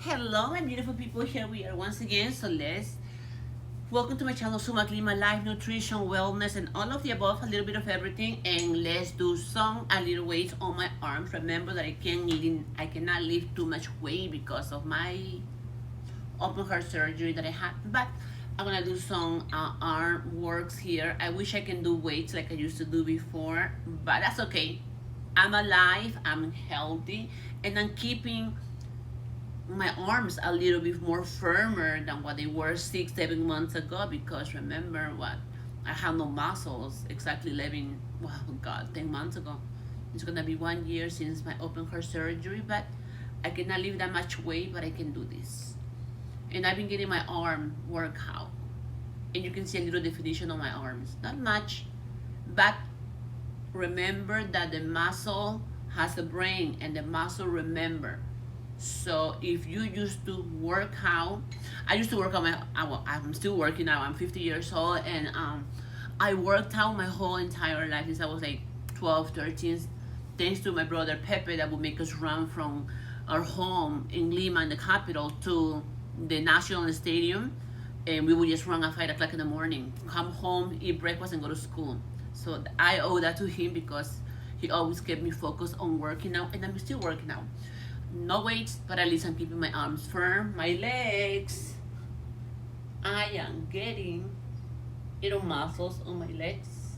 Hello, my beautiful people. Here we are once again. So let's welcome to my channel, Suma Klima Life, Nutrition, Wellness, and all of the above, a little bit of everything. And let's do some a little weights on my arms. Remember that I cannot lift too much weight because of my open heart surgery that I had. But I'm gonna do some arm works here. I wish I can do weights like I used to do before, but that's okay. I'm alive, I'm healthy, and I'm keeping my arms a little bit more firmer than what they were 6 7 months ago, because remember what, I have no muscles exactly 11, well, god, 10 months ago. It's gonna be 1 year since my open heart surgery, but I cannot lift that much weight, but I can do this. And I've been getting my arm workout, and you can see a little definition on my arms, not much, but remember that the muscle has a brain and the muscle remember. So if you used to work out, I used to work out I'm still working out. I'm 50 years old, and I worked out my whole entire life since I was like 12, 13. Thanks to my brother Pepe that would make us run from our home in Lima, in the capital, to the National Stadium, and we would just run at 5 o'clock in the morning, come home, eat breakfast, and go to school. So I owe that to him because he always kept me focused on working out, and I'm still working out. No weights, but at least I'm keeping my arms firm. My legs, I am getting little muscles on my legs.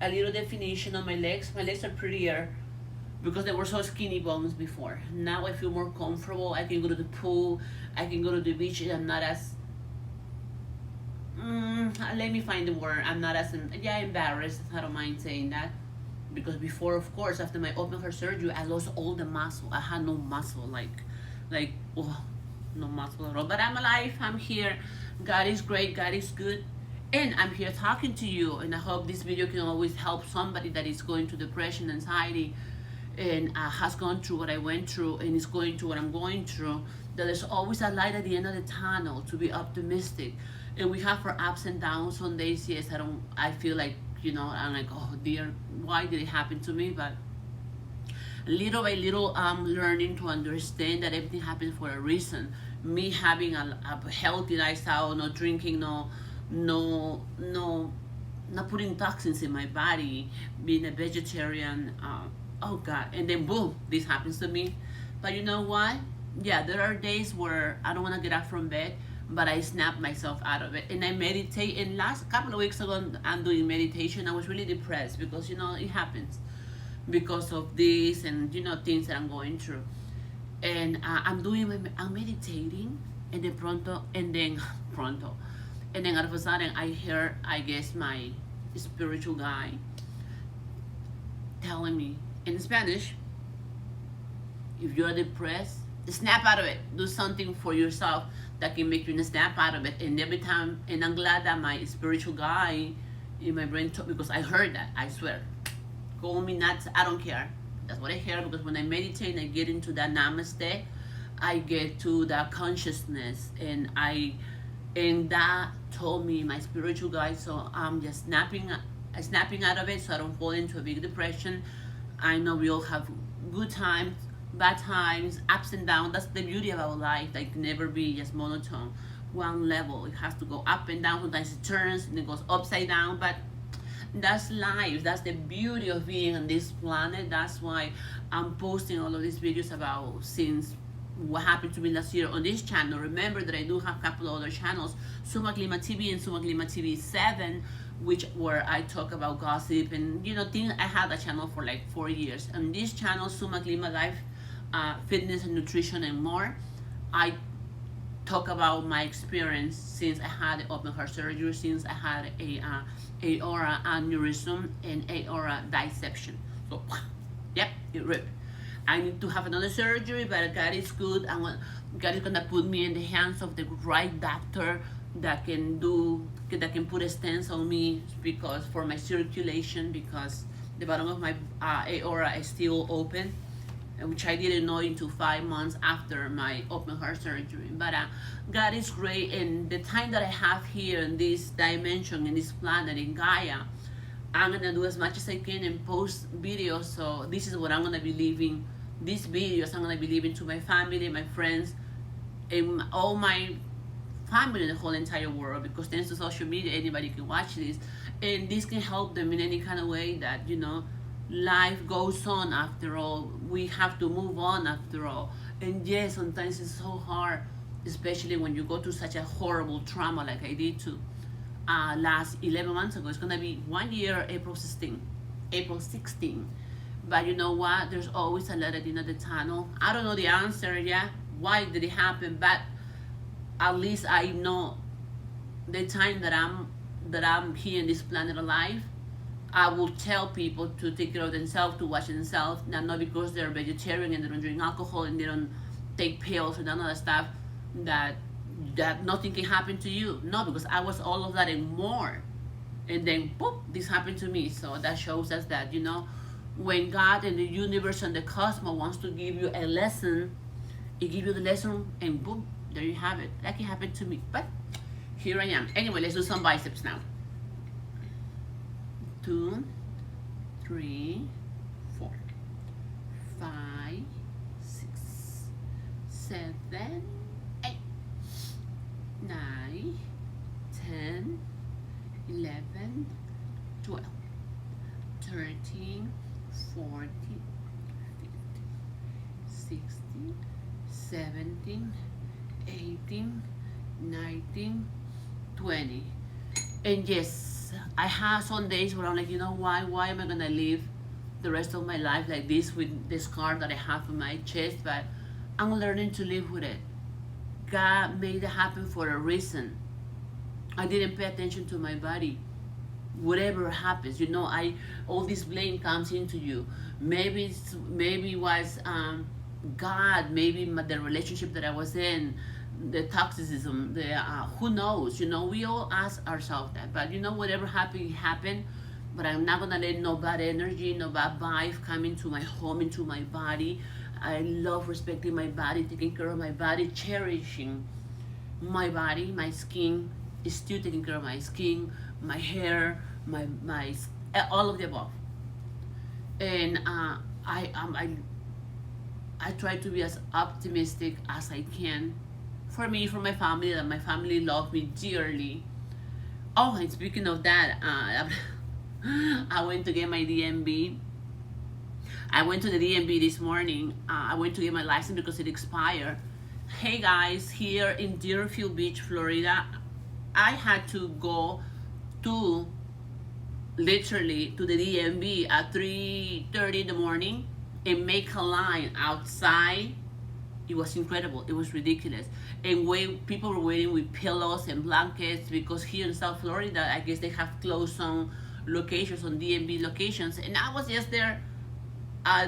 A little definition on my legs. My legs are prettier because they were so skinny bones before. Now I feel more comfortable. I can go to the pool. I can go to the beach. And I'm not as let me find the word. I'm not as embarrassed. I don't mind saying that, because before, of course, after my open heart surgery, I lost all the muscle. I had no muscle, like oh, no muscle at all. But I'm alive. I'm here. God is great. God is good, and I'm here talking to you. And I hope this video can always help somebody that is going through depression, anxiety, and has gone through what I went through, and is going through what I'm going through. That there's always a light at the end of the tunnel, to be optimistic. And we have our ups and downs. Some days, yes, I feel like, I'm like, oh dear, why did it happen to me? But little by little, I'm learning to understand that everything happens for a reason. Me having a healthy lifestyle, not drinking, not putting toxins in my body, being a vegetarian, oh God, and then boom, this happens to me. But you know what? Yeah, there are days where I don't want to get up from bed, but I snap myself out of it and I meditate. And last couple of weeks ago, I'm doing meditation. I was really depressed because it happens because of this and things that I'm going through. And I'm meditating, and then pronto, and then all of a sudden I hear, I guess, my spiritual guy telling me in Spanish, if you're depressed, snap out of it. Do something for yourself that can make you snap out of it. And every time, and I'm glad that my spiritual guy in my brain told, because I heard that, I swear. Call me nuts, I don't care. That's what I hear, because when I meditate and I get into that namaste, I get to that consciousness, and that told me my spiritual guide. So I'm just snapping out of it, so I don't fall into a big depression. I know we all have good times, bad times, ups and downs. That's the beauty of our life. Like, never be just monotone, one level. It has to go up and down. Sometimes it turns and it goes upside down, but that's life. That's the beauty of being on this planet. That's why I'm posting all of these videos about since what happened to me last year on this channel. Remember that I do have a couple of other channels, Suma Klima TV and Suma Klima TV 7, where I talk about gossip and things. I had a channel for like 4 years. And this channel, Suma Klima Life, Fitness and Nutrition and more, I talk about my experience since I had the open heart surgery, since I had a aorta aneurysm and aorta dissection. So, yep, it ripped. I need to have another surgery, but God is good. God is gonna put me in the hands of the right doctor that can put a stents on me, because for my circulation, because the bottom of my aorta is still open, which I didn't know into 5 months after my open heart surgery. But God is great, and the time that I have here in this dimension, in this planet, in Gaia, I'm gonna do as much as I can and post videos. So this is what I'm gonna be leaving these videos I'm gonna be leaving to my family, my friends, and all my family in the whole entire world, because thanks to social media anybody can watch this, and this can help them in any kind of way that, you know, life goes on after all. We have to move on after all. And yes, sometimes it's so hard, especially when you go through such a horrible trauma like I did too. Last 11 months ago, it's gonna be 1 year, April 16. April 16. But you know what? There's always a light at the end of the tunnel. I don't know the answer yet. Why did it happen? But at least I know the time that I'm here in this planet alive. I will tell people to take care of themselves, to watch themselves, not because they're vegetarian and they don't drink alcohol and they don't take pills and none of that stuff, that nothing can happen to you. No, because I was all of that and more. And then boop, this happened to me. So that shows us that, you know, when God and the universe and the cosmos wants to give you a lesson, it gives you the lesson and boom, there you have it. Like it happened to me. But here I am. Anyway, let's do some biceps now. 2, 3, 4, 5, 6, 7, 8, 9, 10, 11, 12, 13, 14, 15, 16, 17, 18, 19, 20. And yes, I have some days where I'm like, you know, why am I gonna live the rest of my life like this with the scar that I have on my chest? But I'm learning to live with it. God made it happen for a reason. I didn't pay attention to my body. Whatever happens, you know, all this blame comes into you. Maybe it was God, maybe the relationship that I was in, the toxicism, who knows? You know, we all ask ourselves that. But you know, whatever happened, happened. But I'm not gonna let no bad energy, no bad vibe come into my home, into my body. I love respecting my body, taking care of my body, cherishing my body, my skin. Is still taking care of my skin, my hair, my all of the above. And I try to be as optimistic as I can for me, for my family, that my family love me dearly. Oh, and speaking of that, I went to get my DMV. I went to the DMV this morning. I went to get my license because it expired. Hey guys, here in Deerfield Beach, Florida, I had to go to literally to the DMV at 3:30 in the morning and make a line outside. It was incredible. It was ridiculous. And people were waiting with pillows and blankets, because here in South Florida, I guess they have closed some locations, on DMV locations. And I was just there.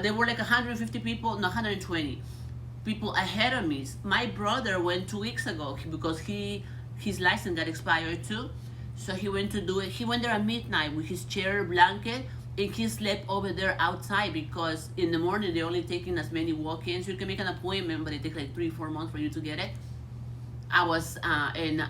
There were like 150 people, no, 120 people ahead of me. My brother went 2 weeks ago because his license got expired too. So he went to do it. He went there at midnight with his chair, blanket, and he slept over there outside, because in the morning they're only taking as many walk-ins. You can make an appointment, but it takes like 3-4 months for you to get it. And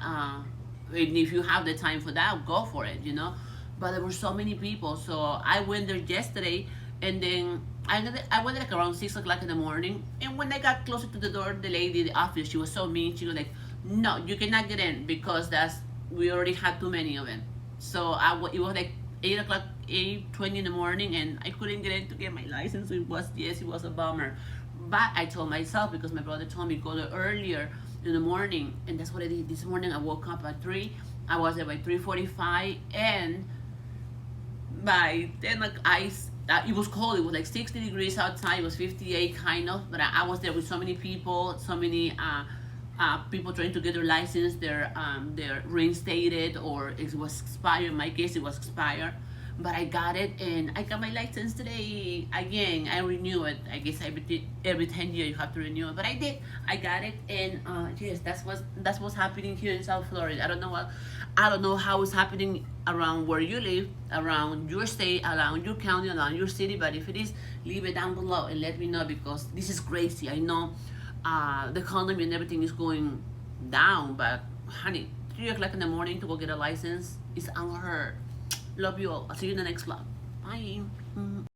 if you have the time for that, go for it, you know. But there were so many people, so I went there yesterday, and then I went there like around 6 o'clock in the morning. And when I got closer to the door, the lady, the office, she was so mean. She was like, "No, you cannot get in because we already had too many of them." So it was like 8 o'clock, 8:20 in the morning, and I couldn't get in to get my license. It was a bummer. But I told myself, because my brother told me go there earlier in the morning, and that's what I did this morning. I woke up at 3. I was there by 3:45, and by 10 it was cold. It was like 60 degrees outside. It was 58 kind of, but I was there with so many people, so many people trying to get their license, their reinstated, or it was expired. In my case, it was expired, but I got it, and I got my license today. Again, I renew it. I guess every 10 years you have to renew it, but I did. I got it, and yes, that's what's happening here in South Florida. I don't know how it's happening around where you live, around your state, around your county, around your city. But if it is, leave it down below and let me know, because this is crazy. I know the economy and everything is going down, but honey, 3 o'clock in the morning to go get a license is unheard. Love you all. I'll see you in the next vlog. Bye.